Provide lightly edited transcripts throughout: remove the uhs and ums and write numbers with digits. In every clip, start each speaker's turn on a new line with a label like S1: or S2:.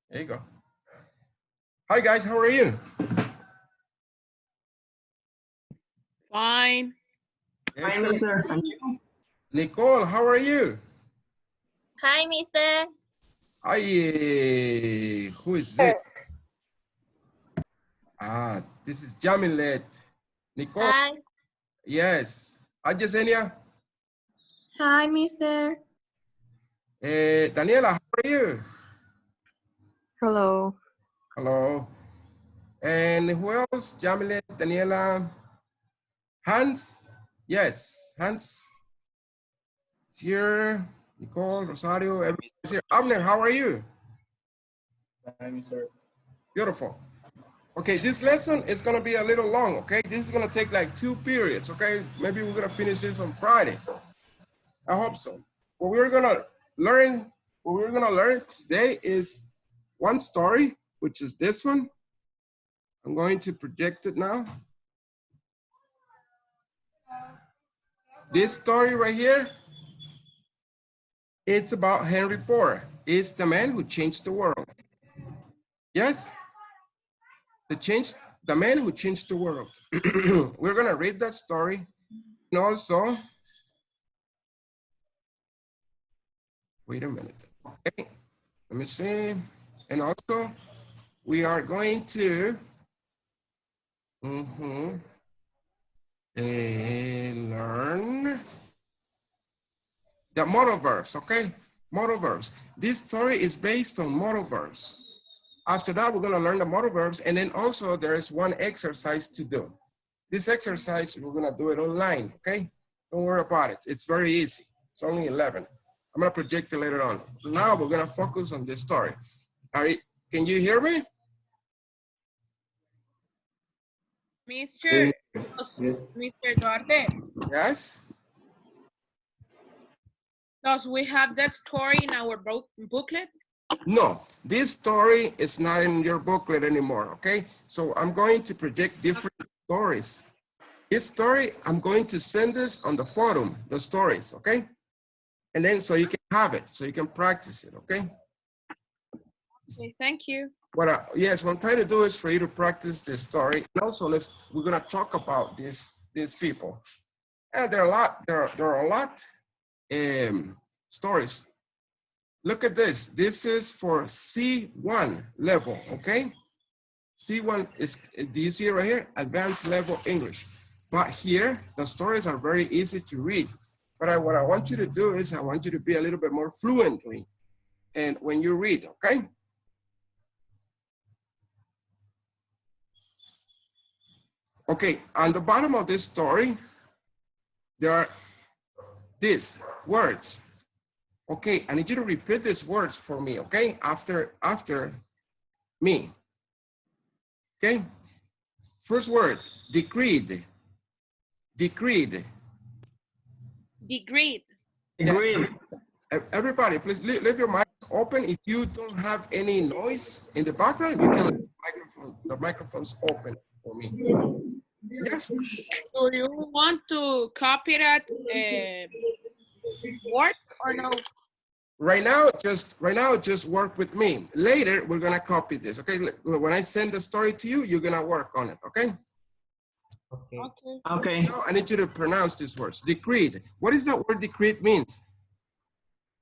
S1: There you go. Hi guys, how are you?
S2: Fine.
S3: Hi, mister.
S1: Nicole, how are you?
S4: Hi, mister.
S1: Hi, who is this? This is Jamilet. Nicole,
S4: Hi.
S1: yes. Hi, Yesenia.
S4: Hi, mister.
S1: Daniela, how are you?
S5: Hello.
S1: Hello. And who else? Jamilet, Daniela, Hans? Yes, Hans is here. Nicole, Rosario, everybody's here. Abner, how are you?
S3: Hi, mister.
S1: Beautiful. Okay, this lesson is gonna be a little long, okay? This is gonna take like 2 periods, okay? Maybe we're gonna finish this on Friday. I hope so. What we're gonna learn today is one story, which is this one. I'm going to project it now. This story right here, it's about Henry Ford. It's the man who changed the world. Yes? The man who changed the world. We're gonna read that story. And also, wait a minute. Okay, let me see. And also, we are going to learn the modal verbs, okay? Modal verbs. This story is based on modal verbs. After that, we're gonna learn the modal verbs, and then also there is one exercise to do. This exercise, we're gonna do it online, okay? Don't worry about it, it's very easy. It's only 11. I'm gonna project it later on. Now we're gonna focus on this story. Can you hear me?
S2: Mr. Duarte,
S1: Yes?
S2: does we have that story in our booklet?
S1: No, this story is not in your booklet anymore, okay? So I'm going to project different stories. This story, I'm going to send this on the forum, the stories, okay? And then so you can have it, so you can practice it, okay?
S2: Okay, thank you.
S1: What I'm trying to do is for you to practice this story. And also we're gonna talk about these people. And there are a lot stories. Look at this. This is for C1 level, okay? C1 is, do you see it right here? Advanced level English. But here, the stories are very easy to read. But what I want you to do is I want you to be a little bit more fluently and when you read, okay? Okay, on the bottom of this story, there are these words. Okay, I need you to repeat these words for me, okay? After me. Okay? First word, decreed. Decreed.
S2: Degree.
S3: Agreed.
S1: Everybody, please leave your mics open. If you don't have any noise in the background, you can leave the microphone's open for me. Yes?
S2: Do you want to copy that word or no?
S1: Right now, just work with me. Later, we're gonna copy this, okay? When I send the story to you, you're gonna work on it, okay?
S3: Okay.
S2: Okay.
S3: Okay.
S1: Now I need you to pronounce these words. Decreed. What is that word decreed means?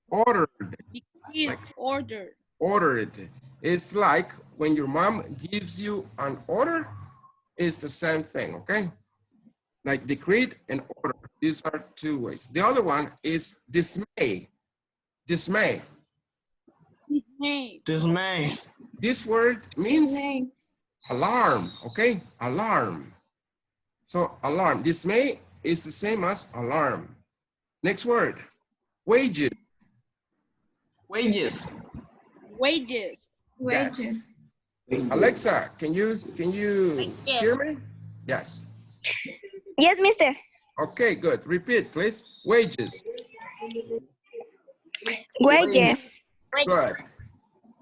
S1: Ordered.
S2: Degree
S1: Like
S2: order.
S1: ordered. It's like when your mom gives you an order, it's the same thing, okay? Like decreed and order. These are two ways. The other one is dismay. Dismay.
S2: Hey.
S3: Dismay.
S1: This word means alarm, okay? Alarm. So alarm. Dismay is the same as alarm. Next word, wages.
S3: Wages.
S2: Wages.
S1: Yes. Alexa, can you hear me? Yes.
S4: Yes, mister.
S1: Okay, good. Repeat, please. Wages.
S4: Wages.
S1: Good.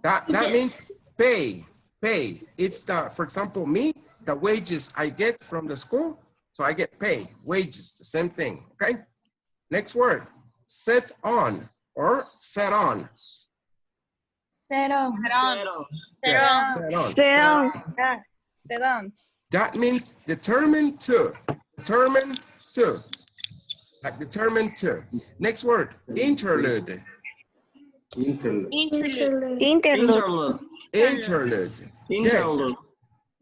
S1: That means pay. Pay. It's the, for example, me, the wages I get from the school, so I get pay. Wages, the same thing. Okay. Next word, set on or set on.
S4: Zero.
S3: Zero.
S1: Yes, set on.
S4: Zero.
S5: Sedan.
S1: That means determined to. Determined to. Like determined to. Next word, interlude.
S3: Interlude.
S2: Interlude.
S4: Interlude.
S3: Interlude.
S1: Interlude. Yes,
S3: Interlude.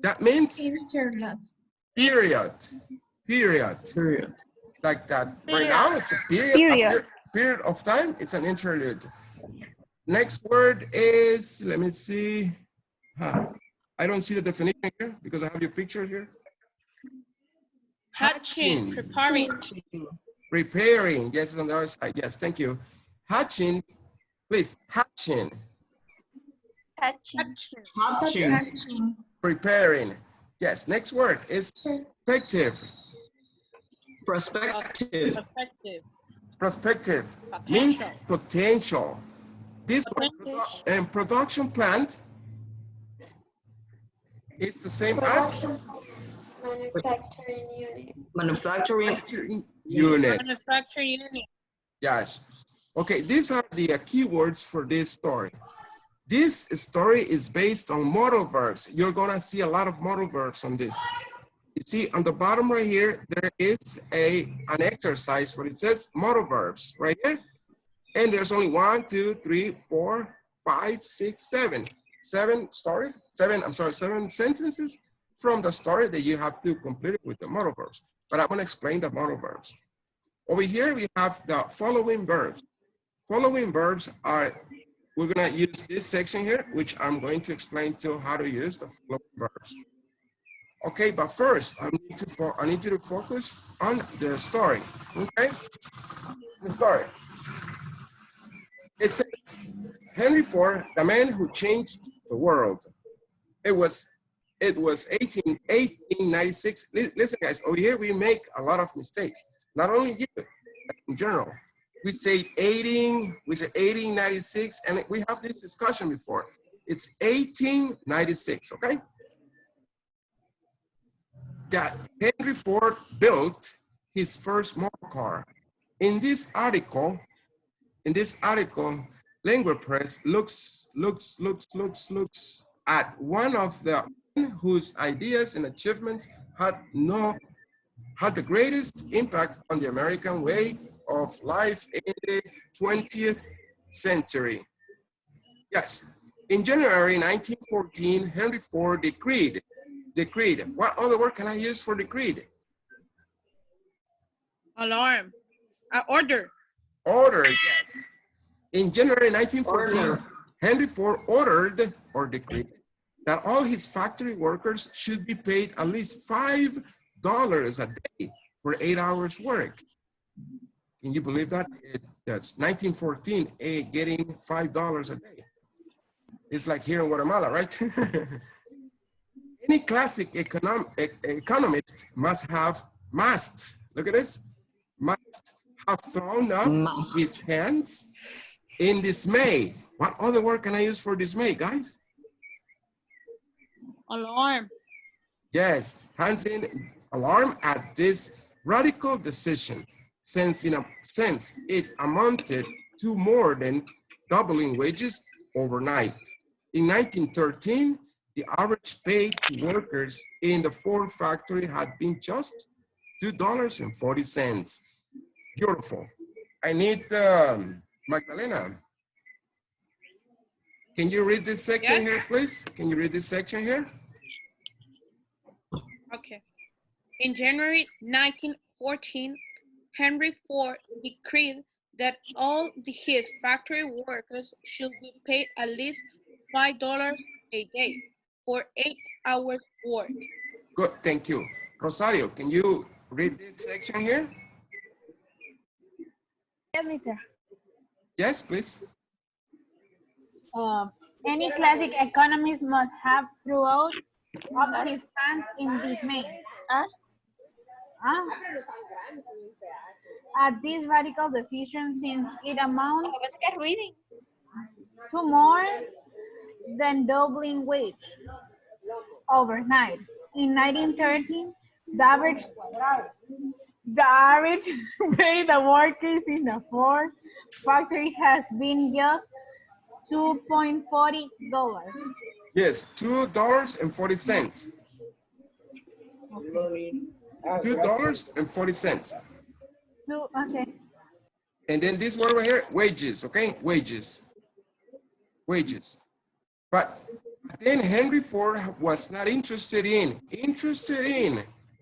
S1: that means
S4: Interlude.
S1: period. Period.
S3: Period.
S1: Like that. Right now, it's a period.
S4: Period.
S1: Period of time. It's an interlude. Next word is, let me see. I don't see the definition here because I have your picture here.
S2: Hatching. Preparing.
S1: Preparing. Yes, on the other side. Yes, thank you. Hatching. Please, hatching.
S4: Hatching.
S2: Hatching.
S3: Hatching.
S1: Preparing. Yes, next word is perspective.
S3: Perspective.
S2: Perspective.
S1: Perspective means potential. This
S2: Potential.
S1: and production plant is the same as
S4: Manufacturing unit.
S3: Manufacturing.
S1: manufacturing unit.
S2: Manufacturing unit.
S1: Yes. Okay, these are the keywords for this story. This story is based on modal verbs. You're gonna see a lot of modal verbs on this. You see on the bottom right here, there is an exercise where it says modal verbs right here. And there's only 1, 2, 3, 4, 5, 6, 7. Seven sentences from the story that you have to complete it with the modal verbs. But I'm gonna explain the modal verbs. Over here, we have the following verbs. Following verbs are, we're gonna use this section here, which I'm going to explain to how to use the following verbs. Okay, but first, I need you to focus on the story, okay? The story. It says, Henry Ford, the man who changed the world. It was 1896. Listen, guys, over here we make a lot of mistakes. Not only you, in general. We say 1896, and we have this discussion before. It's 1896, okay? That Henry Ford built his first motor car. In this article, Lengua Press looks at one of the men whose ideas and achievements had the greatest impact on the American way of life in the 20th century. Yes, in January 1914, Henry Ford decreed. What other word can I use for decreed?
S2: Alarm. Order.
S1: Order, yes. In January 1914,
S3: Order.
S1: Henry Ford ordered or decreed that all his factory workers should be paid at least $5 a day for 8 hours work. Can you believe that? That's 1914, getting $5 a day. It's like here in Guatemala, right? Any classic economist must have thrown up his hands in dismay. What other word can I use for dismay, guys?
S2: Alarm.
S1: Yes, hands in alarm at this radical decision, since it amounted to more than doubling wages overnight. In 1913, the average pay to workers in the Ford factory had been just $2.40. Beautiful. I need Magdalena. Can you read this section
S2: Yes.
S1: here, please? Can you read this section here?
S2: Okay. In January 1914, Henry Ford decreed that all his factory workers should be paid at least $5 a day for 8 hours work.
S1: Good, thank you. Rosario, can you read this section here?
S6: Yes, mister.
S1: Yes, please.
S6: Any classic economist must have throughout up his hands in dismay. At this radical decision, since it amounts to more than doubling wage overnight. In 1913, the average pay the workers in the Ford factory has been just $2.40.
S1: Yes, $2.40. $2.40.
S6: Okay.
S1: And then this word right here, wages, okay? Wages. Wages. But then Henry Ford was not interested in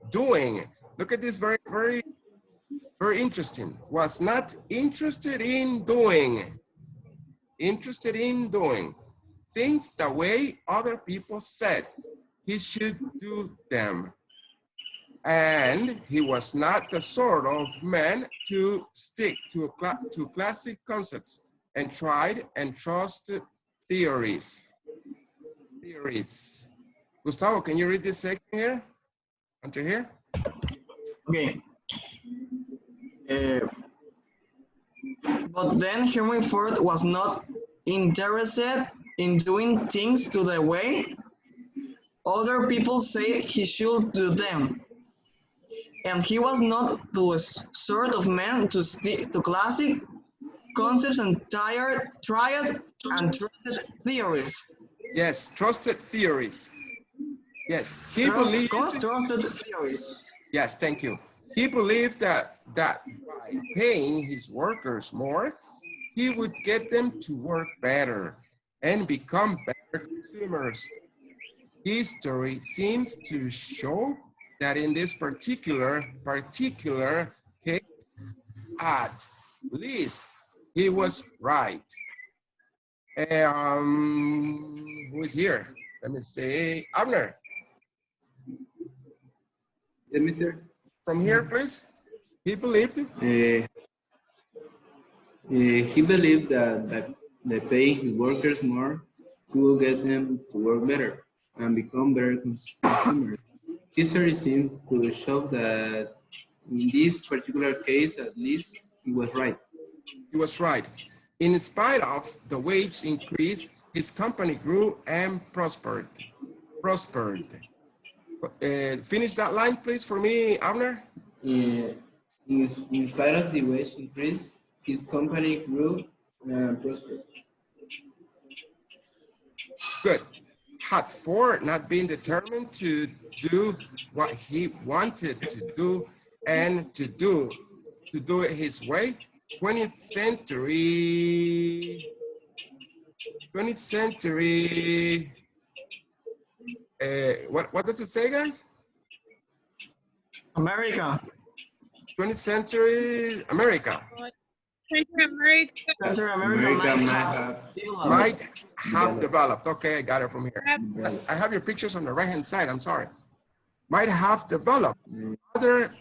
S1: doing. Look at this, very, very, very interesting. Was not interested in doing. Interested in doing things the way other people said he should do them. And he was not the sort of man to stick to classic concepts and tried and trusted theories. Gustavo, can you read this section here? Until here?
S3: Okay. But then Henry Ford was not interested in doing things to the way other people say he should do them. And he was not the sort of man to stick to classic concepts and tried and trusted theories.
S1: Yes, trusted theories. Yes, he believed.
S3: Trusted theories.
S1: Yes, thank you. He believed that by paying his workers more, he would get them to work better and become better consumers. History seems to show that in this particular case, at least he was right. Who is here? Let me say, Abner.
S5: Yeah, mister.
S1: From here, please. He believed.
S5: He believed that by paying his workers more, he will get them to work better and become better consumers. History seems to show that in this particular case, at least he was right.
S1: He was right. In spite of the wage increase, his company grew and prospered. Finish that line, please, for me, Abner.
S5: In spite of the wage increase, his company grew and prospered.
S1: Good. Had Ford not been determined to do what he wanted to do and to do it his way, 20th century, what does it say, guys?
S3: America.
S1: 20th century America.
S3: Central America
S1: might have developed. Okay, I got it from here. I have your pictures on the right-hand side. I'm sorry. Might have developed rather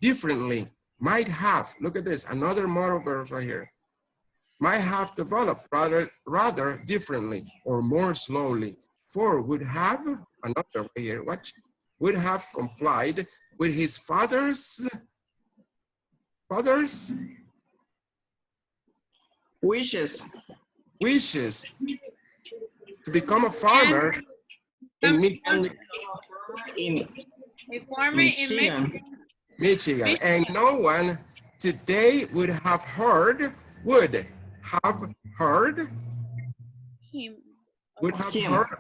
S1: differently. Might have. Look at this. Another modal verb right here. Might have developed rather differently or more slowly. For would have, another way here, watch, would have complied with his father's wishes to become a farmer in Michigan. And no one today would have heard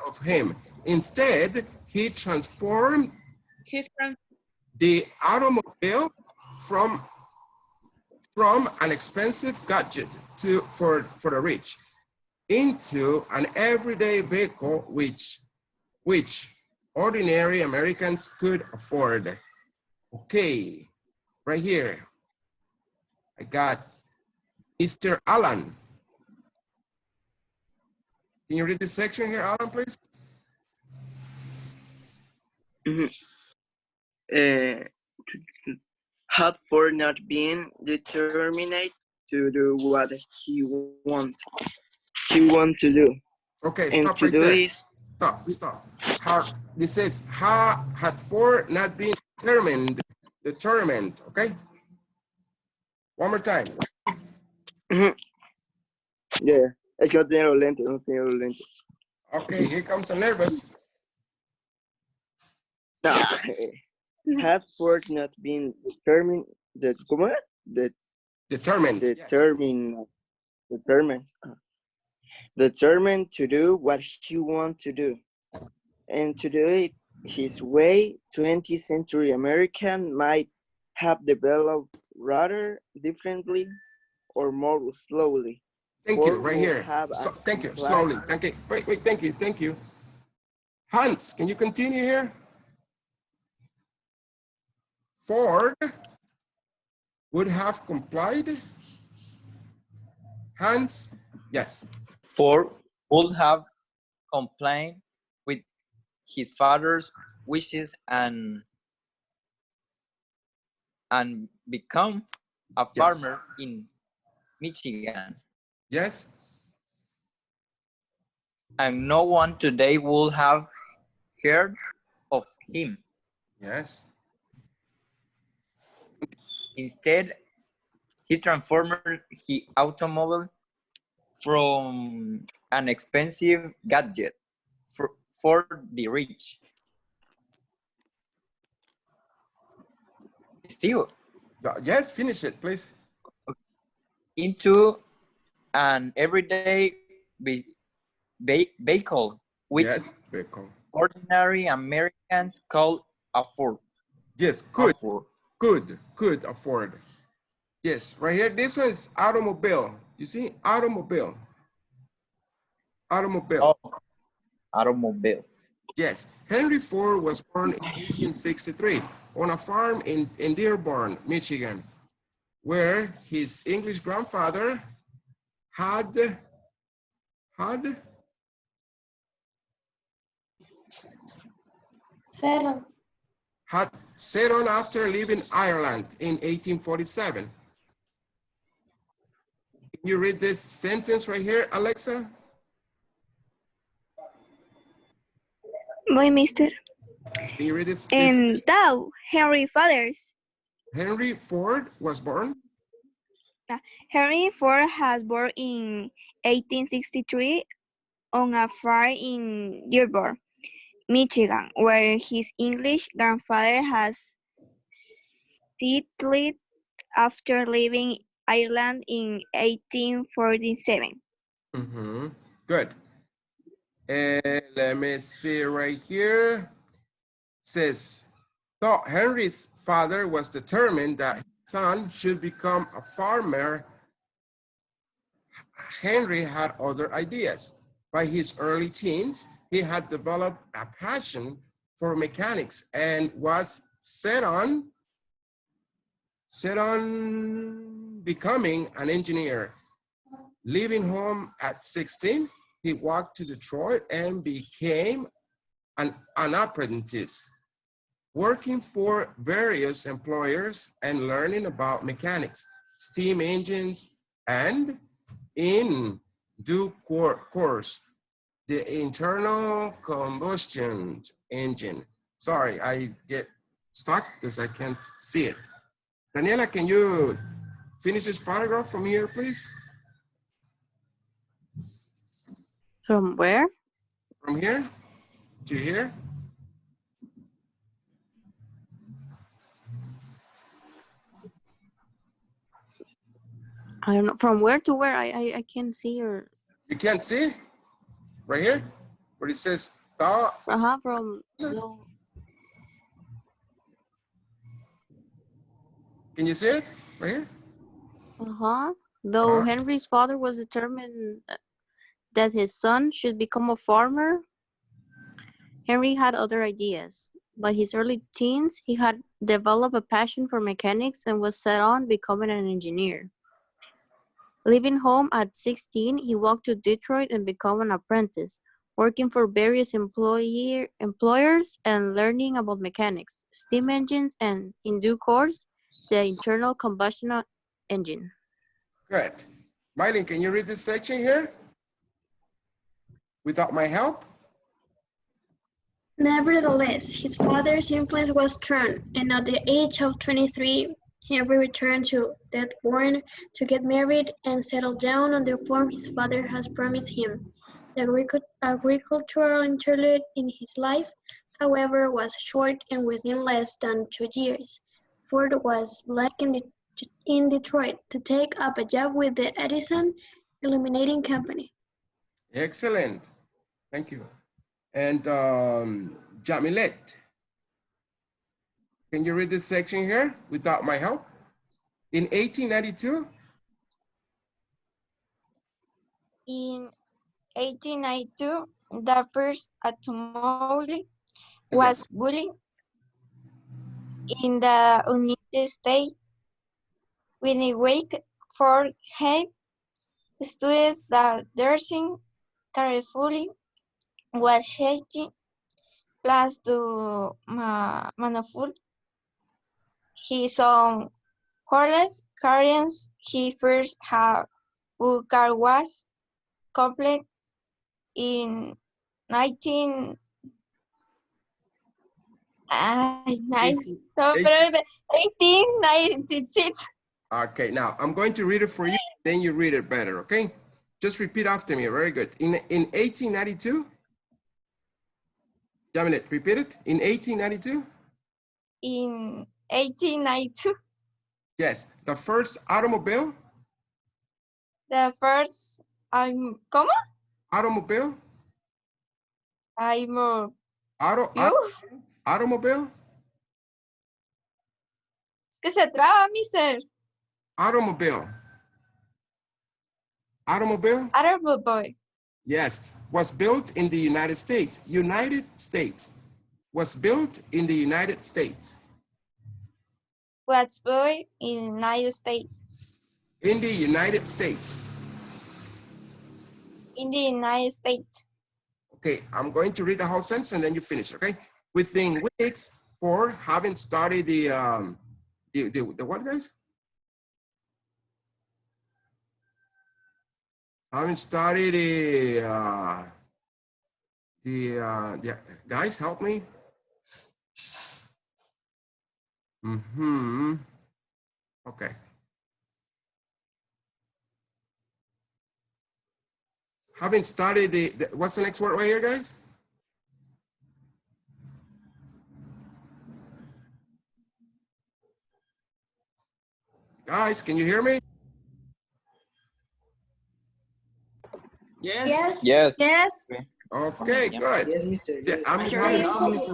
S1: of him. Instead, he transformed the automobile from an expensive gadget for the rich into an everyday vehicle which ordinary Americans could afford. Okay, right here, I got Mr. Alan. Can you read this section here, Alan, please?
S7: Had Ford not been determined to do what he want to do.
S1: Okay,
S7: and
S1: stop
S7: to
S1: right
S7: do
S1: there.
S7: is
S1: Stop. This says, had Ford not been determined, okay? One more time.
S7: Yeah, es que no tenía los lentes,
S1: Okay, here comes the nervous.
S7: Had Ford not been determined,
S1: Determined.
S7: yes. determined to do what he wanted to do, and to do it his way. 20th century American might have developed rather differently or more slowly.
S1: Thank you,
S7: Ford
S1: right
S7: will
S1: here.
S7: have
S1: So,
S7: a
S1: thank you,
S7: complex.
S1: slowly. Thank you. Wait, thank you. Hans, can you continue here? Ford would have complied. Hans, yes.
S8: Ford would have complied with his father's wishes and become a
S1: Yes.
S8: farmer in Michigan.
S1: Yes.
S8: And no one today would have heard of him.
S1: Yes.
S8: Instead, he transformed his automobile from an expensive gadget for the rich. Still,
S1: Yes, finish it, please.
S8: into an everyday vehicle, which
S1: Yes, very cool.
S8: ordinary Americans call afford.
S1: Yes, could afford. Yes, right here, this one is automobile. You see, automobile. Automobile.
S8: Oh, automobile.
S1: Yes, Henry Ford was born in 1863 on a farm in Dearborn, Michigan, where his English grandfather had
S4: Settle.
S1: settled after leaving Ireland in 1847. Can you read this sentence right here, Alexa?
S9: Boy, mister.
S1: Can you read this?
S9: And thou, Henry Fathers.
S1: Henry Ford was born.
S9: Henry Ford was born in 1863 on a farm in Dearborn, Michigan, where his English grandfather has settled after leaving Ireland in 1847.
S1: Good. And let me see right here. Says, though Henry's father was determined that his son should become a farmer, Henry had other ideas. By his early teens, he had developed a passion for mechanics and was set on becoming an engineer. Leaving home at 16, he walked to Detroit and became an apprentice, working for various employers and learning about mechanics, steam engines, and in due course, the internal combustion engine. Sorry, I get stuck because I can't see it. Daniela, can you finish this paragraph from here, please?
S10: From where?
S1: From here to here.
S10: I don't know. From where to where? I can't see your.
S1: You can't see? Right here? Where it says, thou.
S10: From. No.
S1: Can you see it? Right here?
S10: Though Henry's father was determined that his son should become a farmer, Henry had other ideas. By his early teens, he had developed a passion for mechanics and was set on becoming an engineer. Leaving home at 16, he walked to Detroit and became an apprentice, working for various employers and learning about mechanics, steam engines, and in due course, the internal combustion engine.
S1: Good. Mylene, can you read this section here? Without my help?
S4: Nevertheless, his father's influence was strong, and at the age of 23, Henry returned to Dearborn to get married and settle down on the farm his father has promised him. The agricultural interlude in his life, however, was short, and within less than 2 years, Ford was back in Detroit to take up a job with the Edison Illuminating company.
S1: Excellent. Thank you. And Jamilet, can you read this section here without my help? In 1892,
S9: In 1892, the first automobile
S1: yes.
S9: was built in the United States. Winnie Wake for Hay studied the dressing carefully was shady plans to manufacture his own horseless carriage. He first had car was complete in 19 1896.
S1: Okay, now I'm going to read it for you, then you read it better, okay? Just repeat after me, very good. In 1892, Jamilet, repeat it. In 1892?
S9: In 1892,
S1: Yes, the first automobile,
S9: the first, ¿cómo?
S1: automobile,
S9: I'm
S1: automobile,
S9: Es que se traba, mister.
S1: automobile,
S9: Automobile
S1: yes, was built in the United States. United States, was built in the United States.
S9: was built in United States.
S1: In the United States.
S9: In the United States.
S1: Okay, I'm going to read the whole sentence and then you finish, okay? Within weeks for having started the what, guys? Having started the guys, help me. Okay. Having started what's the next word right here, guys? Guys, can you hear me?
S3: Yes.
S8: Yes.
S4: Yes.
S1: Okay, good.
S5: Yes, Mr.
S1: Yeah,
S5: Yes.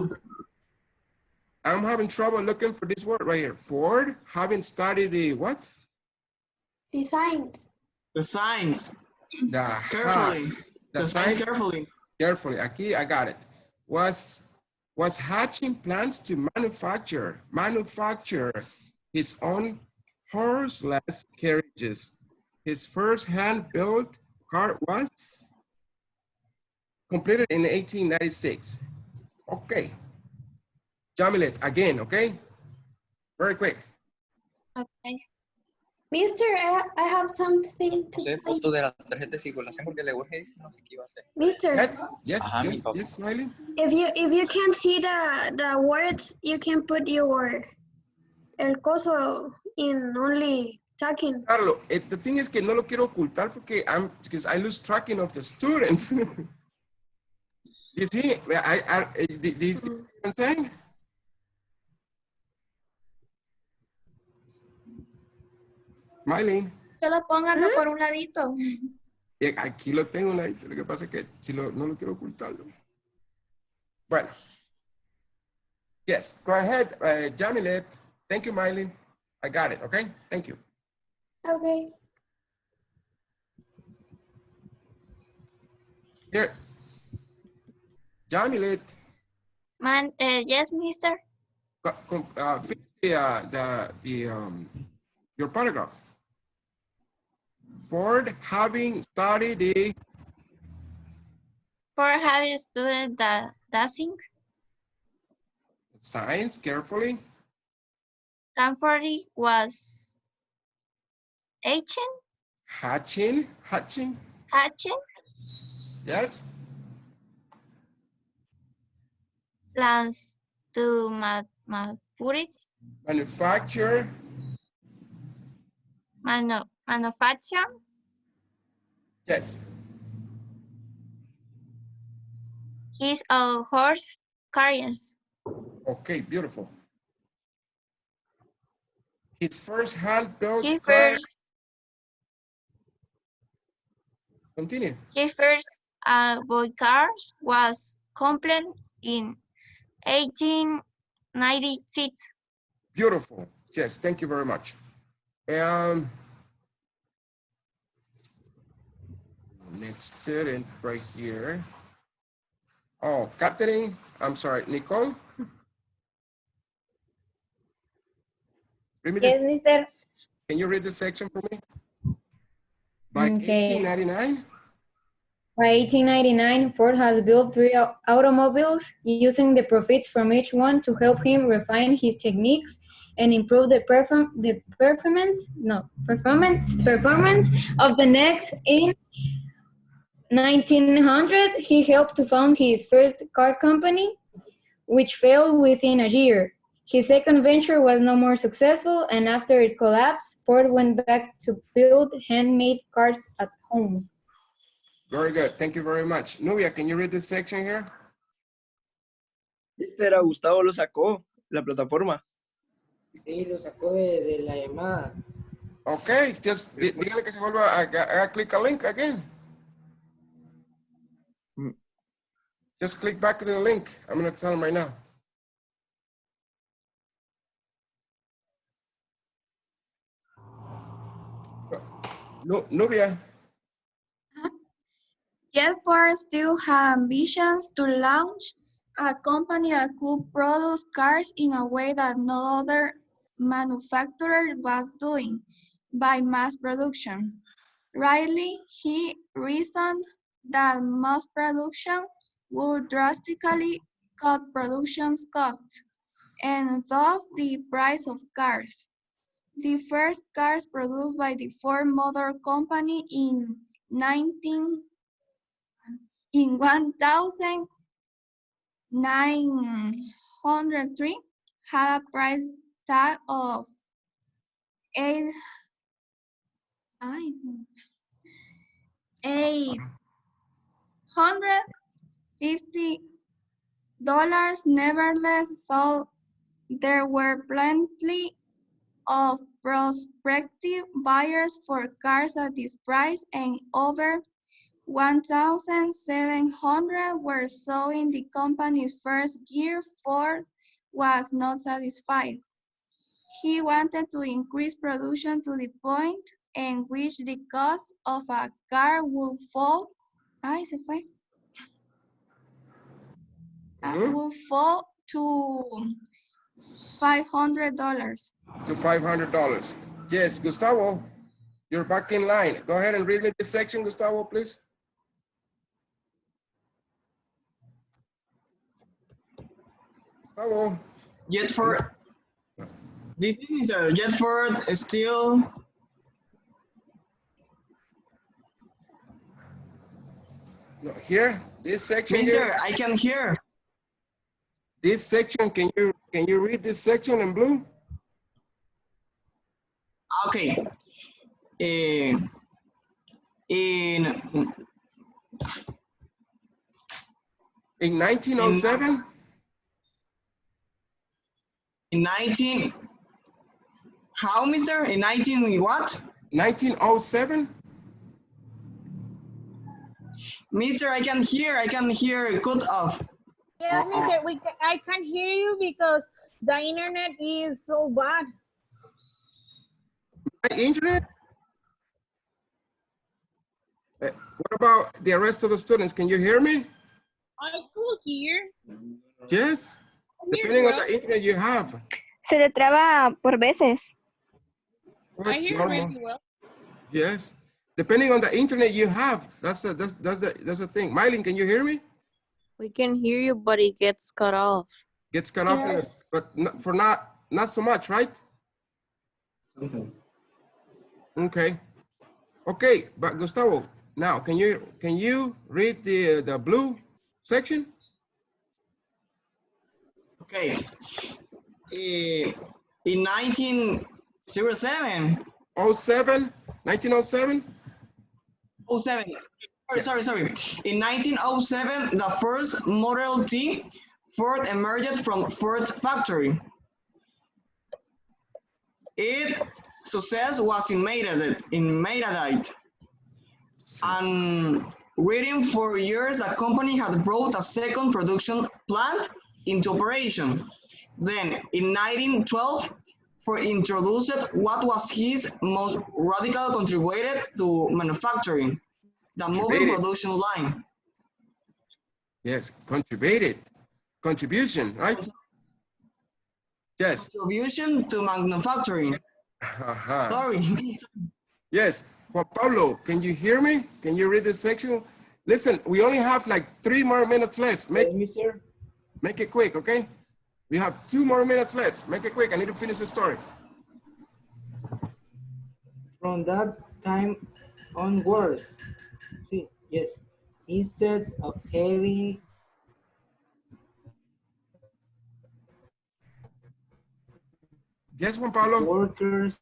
S1: I'm having trouble looking for this word right here. Ford, having studied the what?
S4: Designs.
S3: The signs.
S1: The
S3: Carefully.
S1: the
S3: The signs
S1: signs
S3: carefully.
S1: carefully. Aquí, I got it. Was hatching plans to manufacture his own horseless carriages. His first hand-built car was completed in 1896. Okay. Jamilet, again, okay? Very quick.
S9: Okay.
S4: Mister, I have something to
S8: Puse
S4: tell you.
S8: foto de la tarjeta de circulación porque le urge, no sé qué iba a hacer.
S4: Mister,
S1: Yes,
S8: Ajá, mi papá.
S1: yes, Smiley.
S4: if you can't see the words, you can put your el coso in only talking.
S1: Carlo, the thing is que no lo quiero ocultar because I lose tracking of the students. You see, do you see what I'm saying? Smiley.
S2: Solo pónganlo por un ladito.
S1: Aquí lo tengo, lo que pasa es que si no lo quiero ocultarlo. Bueno. Yes, go ahead, Jamilet. Thank you, Mylene. I got it, okay? Thank you.
S4: Okay.
S1: Here. Jamilet.
S9: Yes, mister.
S1: Finish your paragraph. Ford having studied the
S9: For having studied the dancing,
S1: signs carefully.
S9: Stanford was
S1: Hatching. Yes.
S9: plans to
S1: Manufacture.
S9: manufacture
S1: Yes.
S9: his own horse carriage.
S1: Okay, beautiful. His first hand-built
S9: He
S1: car.
S9: first
S1: Continue.
S9: His first boy cars was complete in 1896.
S1: Beautiful. Yes, thank you very much. Next student right here. Oh, Catherine, I'm sorry, Nicole. Read me this.
S11: Yes, mister.
S1: Can you read this section for me? By
S11: Okay.
S1: 1899?
S11: By 1899, Ford has built 3 automobiles using the profits from each one to help him refine his techniques and improve the performance of the next. In 1900, he helped to found his first car company, which failed within a year. His second venture was no more successful, and after it collapsed, Ford went back to build handmade cars at home.
S1: Very good. Thank you very much. Nubia, can you read this section here?
S7: Este era Gustavo lo sacó, la plataforma.
S12: Sí, lo sacó de la llamada.
S1: Okay, just dígale que se vuelva a click a link again. Just click back to the link. I'm going to tell him right now. No, Nubia.
S9: Yet Ford still had ambitions to launch a company that could produce cars in a way that no other manufacturer was doing, by mass production. Rightly, he reasoned that mass production would drastically cut production costs, and thus the price of cars. The first cars produced by the Ford Motor Company in 1903 had a price tag of $850. Nevertheless, though there were plenty of prospective buyers for cars at this price, and over 1,700 were sold in the company's first year, Ford was not satisfied. He wanted to increase production to the point in which the cost of a car would fall. Would fall to $500.
S1: To $500. Yes, Gustavo, you're back in line. Go ahead and read me this section, Gustavo, please. Gustavo.
S3: Yet Ford, this is a Yet Ford still.
S1: No, here, this section.
S3: Mister,
S1: here,
S3: I can hear.
S1: This section, can you read this section in blue?
S3: Okay. In
S1: 1907?
S3: In 19, how, mister? In 19 what?
S1: 1907?
S3: Mister, I can hear cut off.
S6: Yes, mister, I can't hear you because the internet is so bad.
S1: My internet? What about the rest of the students? Can you hear me?
S2: I could hear.
S1: Yes, depending on the internet you have.
S13: Se le traba por veces.
S2: I hear
S1: normal.
S2: really well.
S1: Yes, depending on the internet you have. That's the thing. Mylene, can you hear me?
S10: We can hear you, but it gets cut off.
S1: Gets cut off,
S9: Yes.
S1: but not so much, right?
S5: Sometimes.
S1: Okay. Okay, but Gustavo, now can you read the blue section?
S3: Okay. In 1907.
S1: 07? 1907?
S3: 07. Sorry. In 1907, the first Model T Ford emerged from Ford factory. Its success was immediate. And within 4 years, the company had brought a second production plant into operation. Then, in 1912, Ford introduced what was his most radical contribution to manufacturing, the moving
S1: Contributed.
S3: production line.
S1: Yes, contributed. Contribution, right? Yes.
S3: Contribution to manufacturing.
S1: Uh-huh.
S3: Sorry.
S1: Yes. Juan Pablo, can you hear me? Can you read this section? Listen, we only have like 3 more minutes left. Make it quick, okay? We have 2 more minutes left. Make it quick. I need to finish the story.
S12: From that time onwards, instead of having
S1: Yes, Juan Pablo.
S12: workers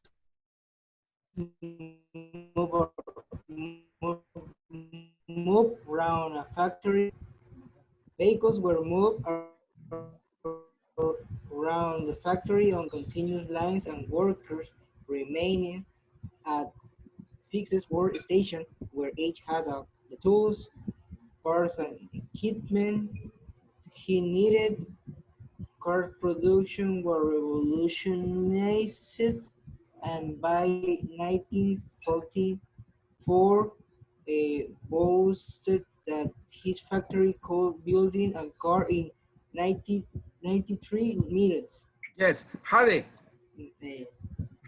S12: move around a factory, vehicles were moved around the factory on continuous lines, and workers remaining at fixed workstation where each had the tools, parts, and equipment he needed. Car production was revolutionized, and by 1944, boasted that his factory could building a car in 93 minutes.
S1: Yes, Hade.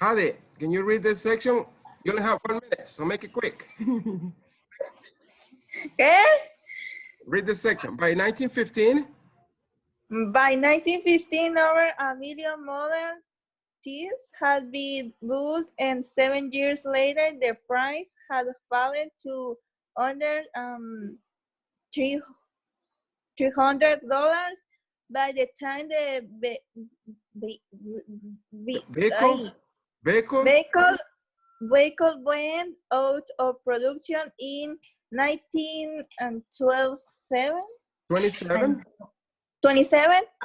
S1: Hade, can you read this section? You only have 1 minute, so make it quick.
S14: ¿Qué?
S1: Read this section. By 1915,
S14: By 1915, over 1 million Model Ts had been built, and 7 years later, the price had fallen to under $300. By the time the vehicle went out of production in 1927,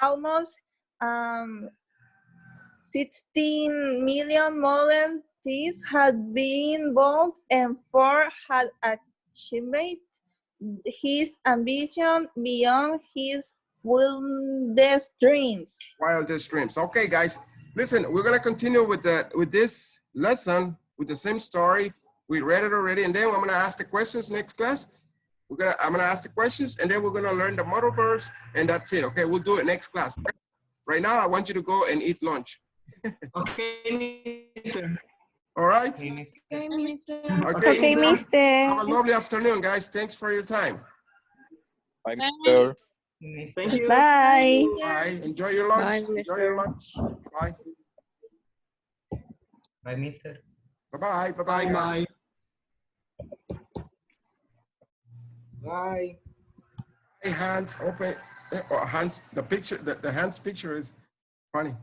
S14: almost 16 million Model Ts had been built, and Ford had achieved his ambition beyond his wildest dreams.
S1: Wildest dreams. Okay, guys, listen, we're gonna continue with this lesson with the same story. We read it already, and then I'm gonna ask the questions next class. I'm gonna ask the questions, and then we're gonna learn the modal verbs, and that's it. Okay, we'll do it next class. Right now, I want you to go and eat lunch.
S3: Okay, mister.
S1: All right?
S9: Okay, mister.
S13: Okay, mister.
S1: Have a lovely afternoon, guys. Thanks for your time.
S15: Bye, mister.
S3: Thank you.
S13: Bye.
S1: Bye. Enjoy your lunch.
S10: Bye,
S1: Enjoy your
S10: mister.
S1: lunch. Bye.
S15: Bye, mister.
S1: Bye-bye. Bye-bye.
S3: Bye.
S12: Bye.
S1: Hey, Hans, open. Hans, the picture, the Hans picture is funny.